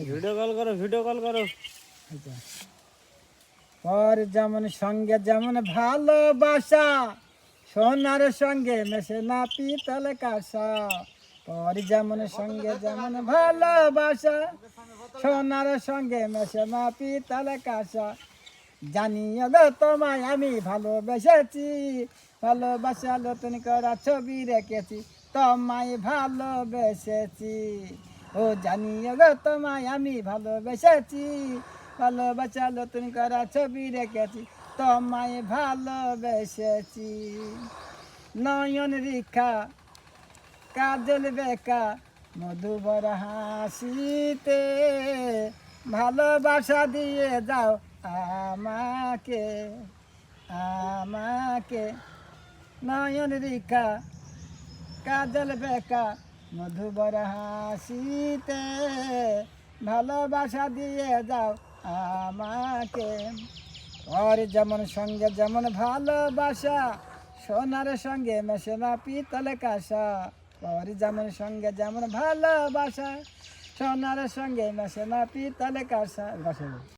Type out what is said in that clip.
Video call করো, video call করো। পর যেমন সঙ্গে যেমন ভালোবাসা, সোনার সঙ্গে মেশে না পিতল কাঁসা। পর যেমন সঙ্গে যেমন ভালোবাসা, সোনার সঙ্গে মেশে না পিতল কাঁসা। জানিও গো তোমায় আমি ভালোবেসেছি, ভালোবাসা নতুন করা ছবি রেখেছি, তোমায় ভালোবেসেছি। ও জানিও গো তোমায় আমি ভালোবেসেছি, ভালোবাসা নতুন করা ছবি রেখেছি, তোমায় ভালোবেসেছি। নয়ন রেখা কাজল বেকা মধুবর হাসিতে, ভালোবাসা দিয়ে যাও আমাকে, আমাকে। নয়ন রেখা কাজল বেকা মধুবর হাসিতে, ভালোবাসা দিয়ে যাও আমাকে। আর যেমন সঙ্গে যেমন ভালোবাসা, সোনার সঙ্গে মেশে না পিতল কাঁসা। আর যেমন সঙ্গে যেমন ভালোবাসা, সোনার সঙ্গে মেশে না পিতল কাঁসা।